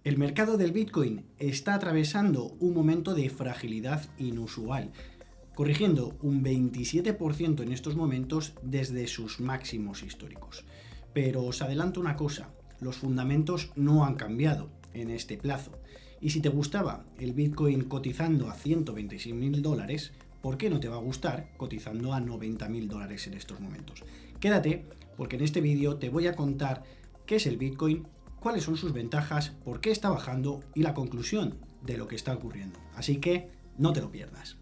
El mercado del Bitcoin está atravesando un momento de fragilidad inusual, corrigiendo un 27% en estos momentos desde sus máximos históricos. Pero os adelanto una cosa, los fundamentos no han cambiado en este plazo. Y si te gustaba el Bitcoin cotizando a $126.000, ¿por qué no te va a gustar cotizando a $90.000 en estos momentos? Quédate, porque en este vídeo te voy a contar qué es el Bitcoin, cuáles son sus ventajas, por qué está bajando y la conclusión de lo que está ocurriendo. Así que no te lo pierdas.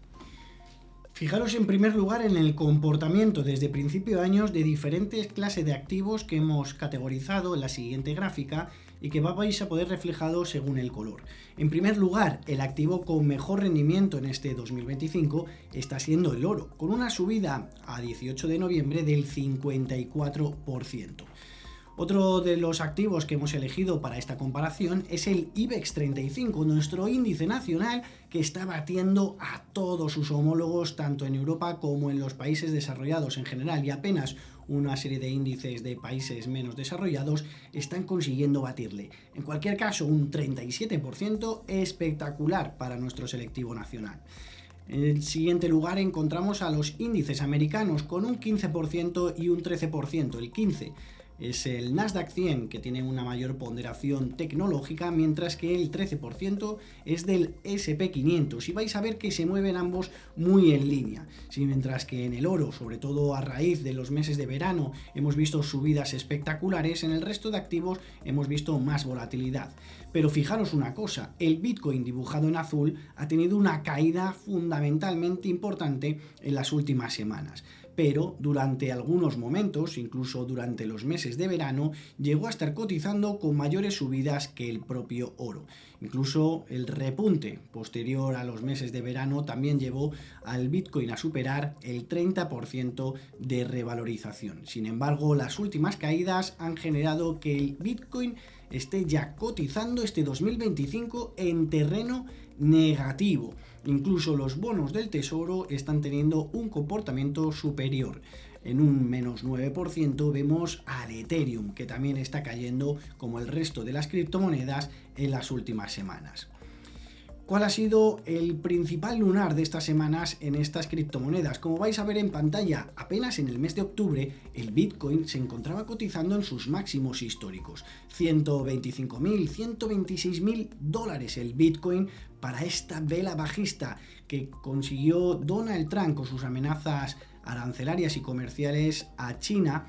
Fijaros en primer lugar en el comportamiento desde principio de años de diferentes clases de activos que hemos categorizado en la siguiente gráfica y que vais a poder reflejado según el color. En primer lugar, el activo con mejor rendimiento en este 2025 está siendo el oro, con una subida a 18 de noviembre del 54%. Otro de los activos que hemos elegido para esta comparación es el IBEX 35, nuestro índice nacional que está batiendo a todos sus homólogos tanto en Europa como en los países desarrollados en general, y apenas una serie de índices de países menos desarrollados están consiguiendo batirle. En cualquier caso, un 37% espectacular para nuestro selectivo nacional. En el siguiente lugar encontramos a los índices americanos con un 15% y un 13%. El 15% es el Nasdaq 100, que tiene una mayor ponderación tecnológica, mientras que el 13% es del S&P 500, y vais a ver que se mueven ambos muy en línea. Sí, mientras que en el oro, sobre todo a raíz de los meses de verano, hemos visto subidas espectaculares, en el resto de activos hemos visto más volatilidad. Pero fijaros una cosa, el Bitcoin dibujado en azul ha tenido una caída fundamentalmente importante en las últimas semanas. Pero durante algunos momentos, incluso durante los meses de verano, llegó a estar cotizando con mayores subidas que el propio oro. Incluso el repunte posterior a los meses de verano también llevó al Bitcoin a superar el 30% de revalorización. Sin embargo, las últimas caídas han generado que el Bitcoin esté ya cotizando este 2025 en terreno negativo. Incluso los bonos del tesoro están teniendo un comportamiento superior. En un menos 9% vemos al Ethereum, que también está cayendo como el resto de las criptomonedas en las últimas semanas. ¿Cuál ha sido el principal lunar de estas semanas en estas criptomonedas? Como vais a ver en pantalla, apenas en el mes de octubre el Bitcoin se encontraba cotizando en sus máximos históricos. $125.000, $126.000 el Bitcoin para esta vela bajista que consiguió Donald Trump con sus amenazas arancelarias y comerciales a China,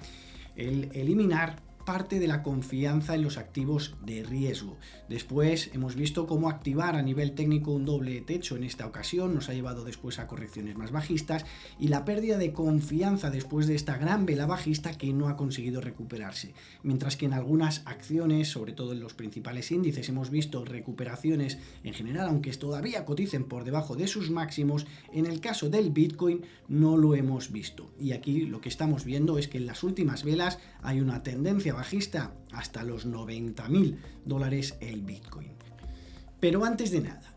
el eliminar parte de la confianza en los activos de riesgo. Después hemos visto cómo activar a nivel técnico un doble techo en esta ocasión, nos ha llevado después a correcciones más bajistas, y la pérdida de confianza después de esta gran vela bajista que no ha conseguido recuperarse. Mientras que en algunas acciones, sobre todo en los principales índices, hemos visto recuperaciones en general, aunque todavía coticen por debajo de sus máximos, en el caso del Bitcoin no lo hemos visto. Y aquí lo que estamos viendo es que en las últimas velas hay una tendencia bajista hasta los $90.000 el Bitcoin. Pero antes de nada,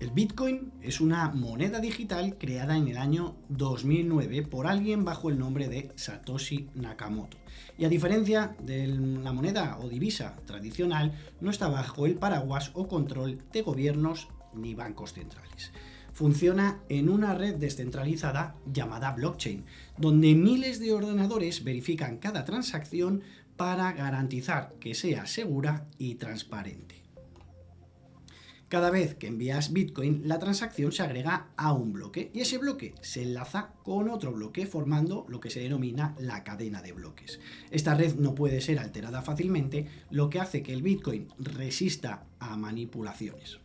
el Bitcoin es una moneda digital creada en el año 2009 por alguien bajo el nombre de Satoshi Nakamoto. Y a diferencia de la moneda o divisa tradicional, no está bajo el paraguas o control de gobiernos ni bancos centrales. Funciona en una red descentralizada llamada blockchain, donde miles de ordenadores verifican cada transacción para garantizar que sea segura y transparente. Cada vez que envías Bitcoin, la transacción se agrega a un bloque y ese bloque se enlaza con otro bloque, formando lo que se denomina la cadena de bloques. Esta red no puede ser alterada fácilmente, lo que hace que el Bitcoin resista a manipulaciones.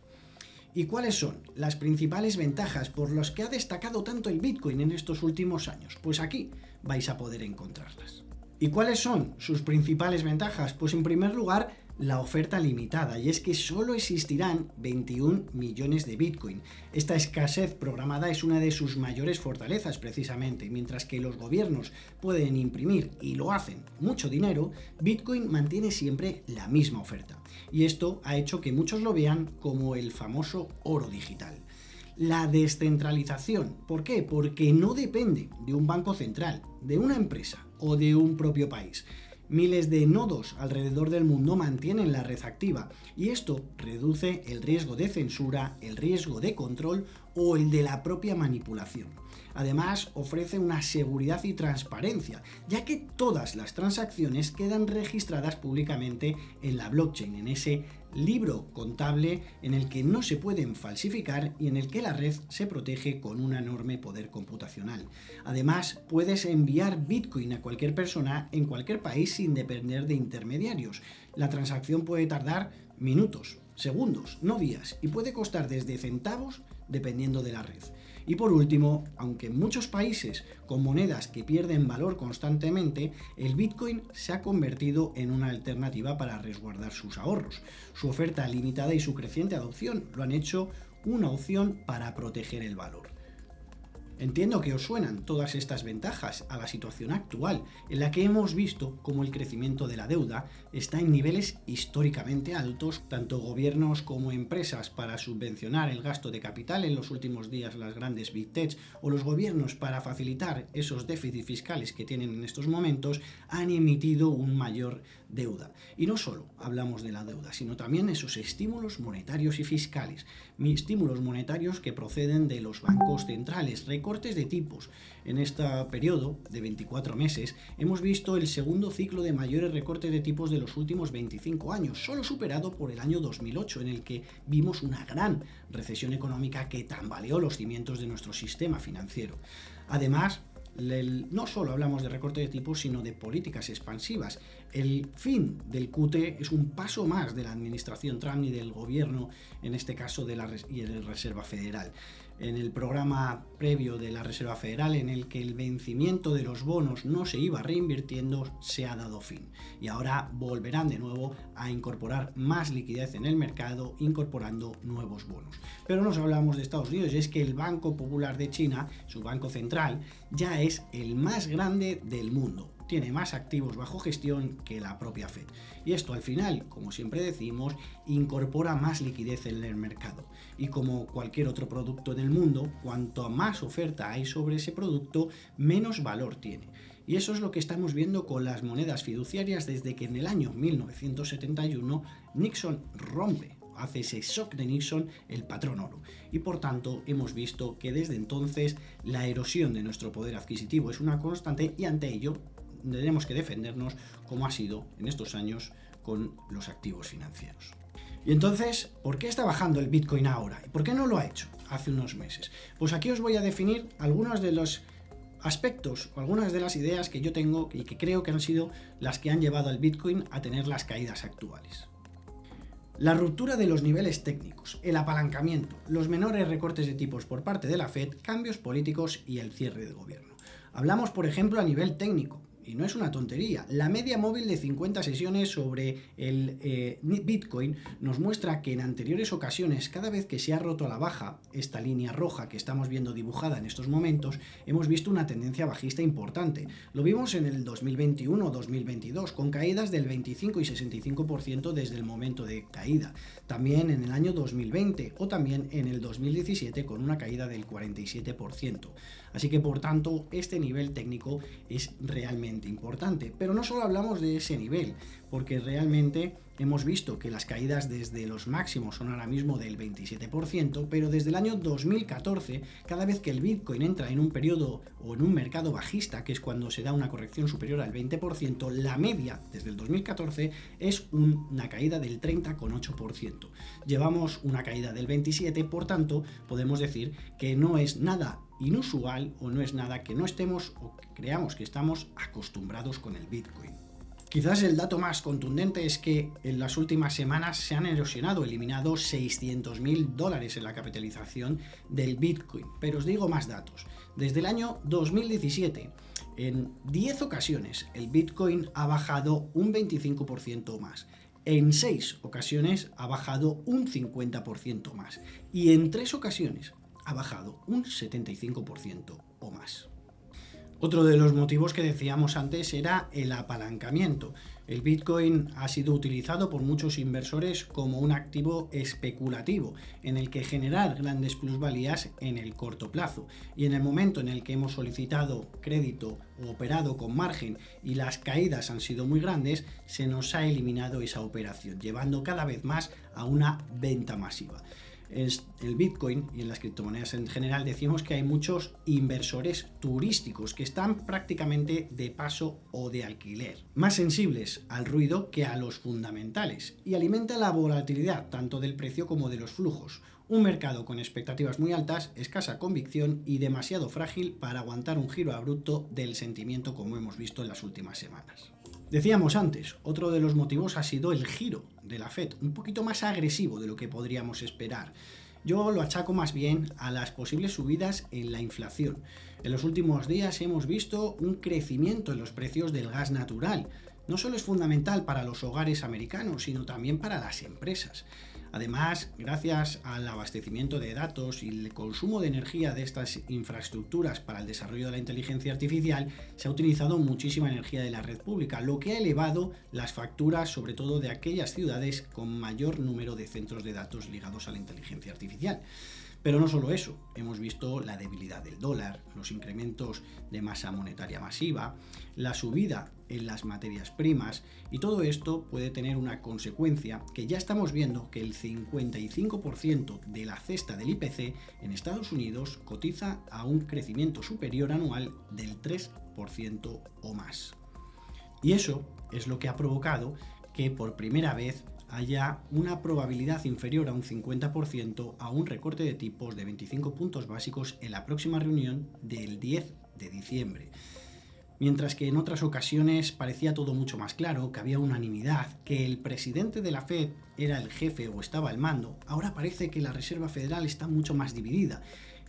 ¿Y cuáles son las principales ventajas por las que ha destacado tanto el Bitcoin en estos últimos años? Pues aquí vais a poder encontrarlas. ¿Y cuáles son sus principales ventajas? Pues en primer lugar, la oferta limitada, y es que solo existirán 21 millones de Bitcoin. Esta escasez programada es una de sus mayores fortalezas precisamente. Mientras que los gobiernos pueden imprimir, y lo hacen, mucho dinero, Bitcoin mantiene siempre la misma oferta. Y esto ha hecho que muchos lo vean como el famoso oro digital. La descentralización. ¿Por qué? Porque no depende de un banco central, de una empresa o de un propio país. Miles de nodos alrededor del mundo mantienen la red activa y esto reduce el riesgo de censura, el riesgo de control o el de la propia manipulación. Además, ofrece una seguridad y transparencia, ya que todas las transacciones quedan registradas públicamente en la blockchain, en ese libro contable en el que no se pueden falsificar y en el que la red se protege con un enorme poder computacional. Además, puedes enviar Bitcoin a cualquier persona en cualquier país sin depender de intermediarios. La transacción puede tardar minutos, segundos, no días, y puede costar desde centavos dependiendo de la red. Y por último, aunque en muchos países con monedas que pierden valor constantemente, el Bitcoin se ha convertido en una alternativa para resguardar sus ahorros. Su oferta limitada y su creciente adopción lo han hecho una opción para proteger el valor. Entiendo que os suenan todas estas ventajas a la situación actual, en la que hemos visto cómo el crecimiento de la deuda está en niveles históricamente altos, tanto gobiernos como empresas para subvencionar el gasto de capital en los últimos días, las grandes Big Tech, o los gobiernos para facilitar esos déficits fiscales que tienen en estos momentos, han emitido un mayor deuda. Y no solo hablamos de la deuda, sino también esos estímulos monetarios y fiscales, estímulos monetarios que proceden de los bancos centrales, recortes de tipos. En este periodo de 24 meses hemos visto el segundo ciclo de mayores recortes de tipos de los últimos 25 años, solo superado por el año 2008, en el que vimos una gran recesión económica que tambaleó los cimientos de nuestro sistema financiero. Además, no solo hablamos de recorte de tipos, sino de políticas expansivas. El fin del QT es un paso más de la administración Trump y del gobierno, en este caso de la Reserva Federal. En el programa previo de la Reserva Federal, en el que el vencimiento de los bonos no se iba reinvirtiendo, se ha dado fin. Y ahora volverán de nuevo a incorporar más liquidez en el mercado, incorporando nuevos bonos. Pero nos hablamos de Estados Unidos, y es que el Banco Popular de China, su banco central, ya es el más grande del mundo. Tiene más activos bajo gestión que la propia Fed. Y esto al final, como siempre decimos, incorpora más liquidez en el mercado. Y como cualquier otro producto en el mundo, cuanto más oferta hay sobre ese producto, menos valor tiene. Y eso es lo que estamos viendo con las monedas fiduciarias desde que en el año 1971 Nixon hace ese shock de Nixon, el patrón oro. Y por tanto hemos visto que desde entonces la erosión de nuestro poder adquisitivo es una constante y ante ello tenemos que defendernos como ha sido en estos años con los activos financieros. Y entonces, ¿por qué está bajando el Bitcoin ahora? ¿Y por qué no lo ha hecho hace unos meses? Pues aquí os voy a definir algunos de los aspectos o algunas de las ideas que yo tengo y que creo que han sido las que han llevado al Bitcoin a tener las caídas actuales. La ruptura de los niveles técnicos, el apalancamiento, los menores recortes de tipos por parte de la Fed, cambios políticos y el cierre del gobierno. Hablamos, por ejemplo, a nivel técnico. Y no es una tontería. La media móvil de 50 sesiones sobre el Bitcoin nos muestra que en anteriores ocasiones, cada vez que se ha roto a la baja esta línea roja que estamos viendo dibujada en estos momentos, hemos visto una tendencia bajista importante. Lo vimos en el 2021 o 2022, con caídas del 25 y 65% desde el momento de caída. También en el año 2020 o también en el 2017 con una caída del 47%. Así que, por tanto, este nivel técnico es realmente importante. Pero no solo hablamos de ese nivel, porque realmente hemos visto que las caídas desde los máximos son ahora mismo del 27%, pero desde el año 2014, cada vez que el Bitcoin entra en un periodo o en un mercado bajista, que es cuando se da una corrección superior al 20%, la media desde el 2014 es una caída del 30,8%. Llevamos una caída del 27%, por tanto, podemos decir que no es nada inusual o no es nada que no estemos o que creamos que estamos acostumbrados con el Bitcoin. Quizás el dato más contundente es que en las últimas semanas se han eliminado $600.000 en la capitalización del Bitcoin. Pero os digo más datos. Desde el año 2017, en 10 ocasiones, el Bitcoin ha bajado un 25% más. En 6 ocasiones ha bajado un 50% más. Y en 3 ocasiones ha bajado un 75% o más. Otro de los motivos que decíamos antes era el apalancamiento. El Bitcoin ha sido utilizado por muchos inversores como un activo especulativo en el que generar grandes plusvalías en el corto plazo. Y en el momento en el que hemos solicitado crédito o operado con margen y las caídas han sido muy grandes, se nos ha eliminado esa operación, llevando cada vez más a una venta masiva. El Bitcoin y en las criptomonedas en general decimos que hay muchos inversores turísticos que están prácticamente de paso o de alquiler, más sensibles al ruido que a los fundamentales, y alimenta la volatilidad tanto del precio como de los flujos. Un mercado con expectativas muy altas, escasa convicción y demasiado frágil para aguantar un giro abrupto del sentimiento como hemos visto en las últimas semanas. Decíamos antes, otro de los motivos ha sido el giro de la Fed, un poquito más agresivo de lo que podríamos esperar. Yo lo achaco más bien a las posibles subidas en la inflación. En los últimos días hemos visto un crecimiento en los precios del gas natural. No solo es fundamental para los hogares americanos, sino también para las empresas. Además, gracias al abastecimiento de datos y el consumo de energía de estas infraestructuras para el desarrollo de la inteligencia artificial, se ha utilizado muchísima energía de la red pública, lo que ha elevado las facturas, sobre todo de aquellas ciudades con mayor número de centros de datos ligados a la inteligencia artificial. Pero no solo eso, hemos visto la debilidad del dólar, los incrementos de masa monetaria masiva, la subida en las materias primas, y todo esto puede tener una consecuencia que ya estamos viendo, que el 55% de la cesta del IPC en Estados Unidos cotiza a un crecimiento superior anual del 3% o más. Y eso es lo que ha provocado que por primera vez haya una probabilidad inferior a un 50% a un recorte de tipos de 25 puntos básicos en la próxima reunión del 10 de diciembre. Mientras que en otras ocasiones parecía todo mucho más claro, que había unanimidad, que el presidente de la Fed era el jefe o estaba al mando, ahora parece que la Reserva Federal está mucho más dividida.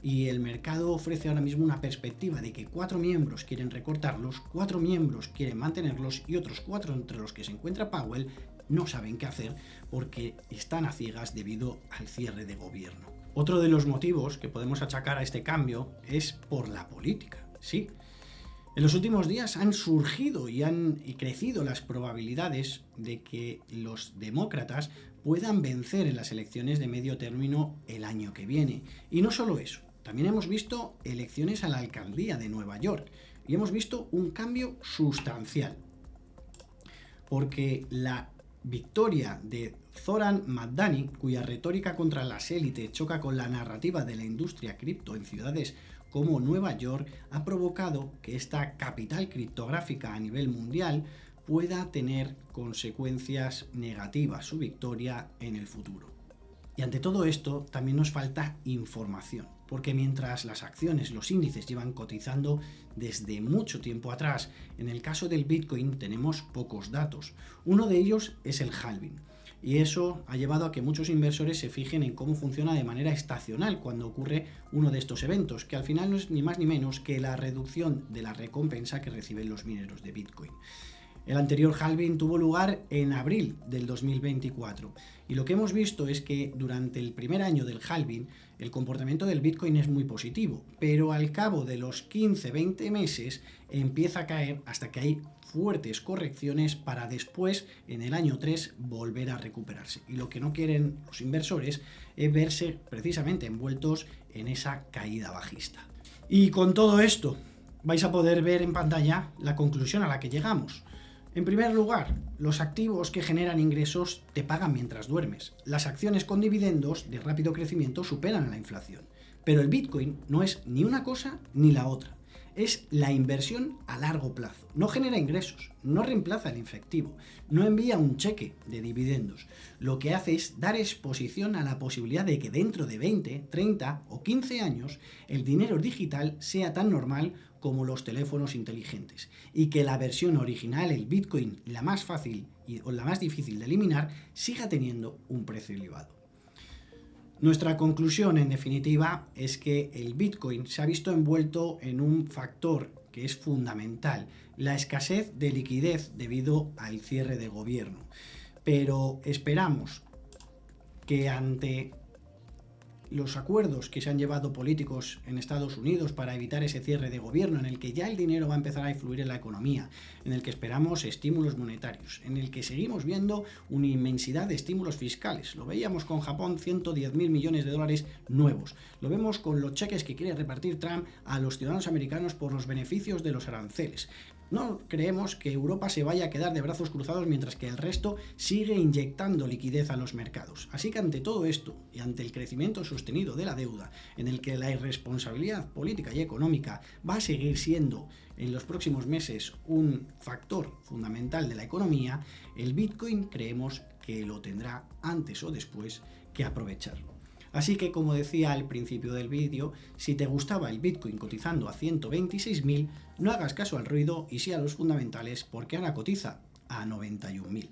Y el mercado ofrece ahora mismo una perspectiva de que 4 miembros quieren recortarlos, 4 miembros quieren mantenerlos y otros 4, entre los que se encuentra Powell, no saben qué hacer porque están a ciegas debido al cierre de gobierno. Otro de los motivos que podemos achacar a este cambio es por la política, sí. En los últimos días han surgido y han crecido las probabilidades de que los demócratas puedan vencer en las elecciones de medio término el año que viene. Y no solo eso, también hemos visto elecciones a la alcaldía de Nueva York y hemos visto un cambio sustancial. Porque la victoria de Zoran Mamdani, cuya retórica contra las élites choca con la narrativa de la industria cripto en ciudades como Nueva York, ha provocado que esta capital criptográfica a nivel mundial pueda tener consecuencias negativas su victoria en el futuro. Y ante todo esto también nos falta información, porque mientras las acciones, los índices llevan cotizando desde mucho tiempo atrás, en el caso del Bitcoin tenemos pocos datos. Uno de ellos es el halving. Y eso ha llevado a que muchos inversores se fijen en cómo funciona de manera estacional cuando ocurre uno de estos eventos, que al final no es ni más ni menos que la reducción de la recompensa que reciben los mineros de Bitcoin. El anterior halving tuvo lugar en abril del 2024 y lo que hemos visto es que durante el primer año del halving el comportamiento del Bitcoin es muy positivo, pero al cabo de los 15-20 meses empieza a caer hasta que hay fuertes correcciones para después, en el año 3, volver a recuperarse. Y lo que no quieren los inversores es verse precisamente envueltos en esa caída bajista. Y con todo esto vais a poder ver en pantalla la conclusión a la que llegamos. En primer lugar, los activos que generan ingresos te pagan mientras duermes. Las acciones con dividendos de rápido crecimiento superan a la inflación. Pero el Bitcoin no es ni una cosa ni la otra. Es la inversión a largo plazo. No genera ingresos, no reemplaza el efectivo, no envía un cheque de dividendos. Lo que hace es dar exposición a la posibilidad de que dentro de 20, 30 o 15 años el dinero digital sea tan normal como los teléfonos inteligentes y que la versión original, el Bitcoin, la más fácil o la más difícil de eliminar, siga teniendo un precio elevado. Nuestra conclusión, en definitiva, es que el Bitcoin se ha visto envuelto en un factor que es fundamental, la escasez de liquidez debido al cierre de gobierno. Pero esperamos que ante los acuerdos que se han llevado políticos en Estados Unidos para evitar ese cierre de gobierno, en el que ya el dinero va a empezar a influir en la economía, en el que esperamos estímulos monetarios, en el que seguimos viendo una inmensidad de estímulos fiscales. Lo veíamos con Japón, 110.000 millones de dólares nuevos. Lo vemos con los cheques que quiere repartir Trump a los ciudadanos americanos por los beneficios de los aranceles. No creemos que Europa se vaya a quedar de brazos cruzados mientras que el resto sigue inyectando liquidez a los mercados. Así que ante todo esto y ante el crecimiento sostenido de la deuda, en el que la irresponsabilidad política y económica va a seguir siendo en los próximos meses un factor fundamental de la economía, el Bitcoin creemos que lo tendrá antes o después que aprovechar. Así que, como decía al principio del vídeo, si te gustaba el Bitcoin cotizando a 126.000, no hagas caso al ruido y sí a los fundamentales, porque ahora cotiza a 91.000.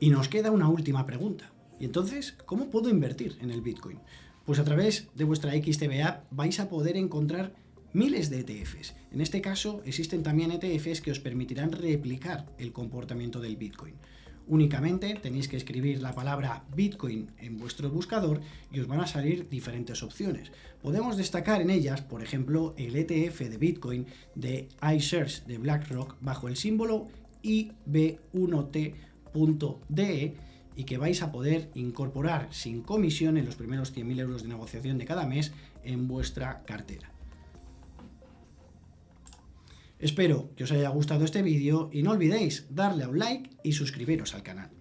Y nos queda una última pregunta. ¿Y entonces cómo puedo invertir en el Bitcoin? Pues a través de vuestra XTB App vais a poder encontrar miles de ETFs. En este caso existen también ETFs que os permitirán replicar el comportamiento del Bitcoin. Únicamente tenéis que escribir la palabra Bitcoin en vuestro buscador y os van a salir diferentes opciones. Podemos destacar en ellas, por ejemplo, el ETF de Bitcoin de iShares de BlackRock bajo el símbolo IB1T.DE y que vais a poder incorporar sin comisión en los primeros 100.000 euros de negociación de cada mes en vuestra cartera. Espero que os haya gustado este vídeo y no olvidéis darle a un like y suscribiros al canal.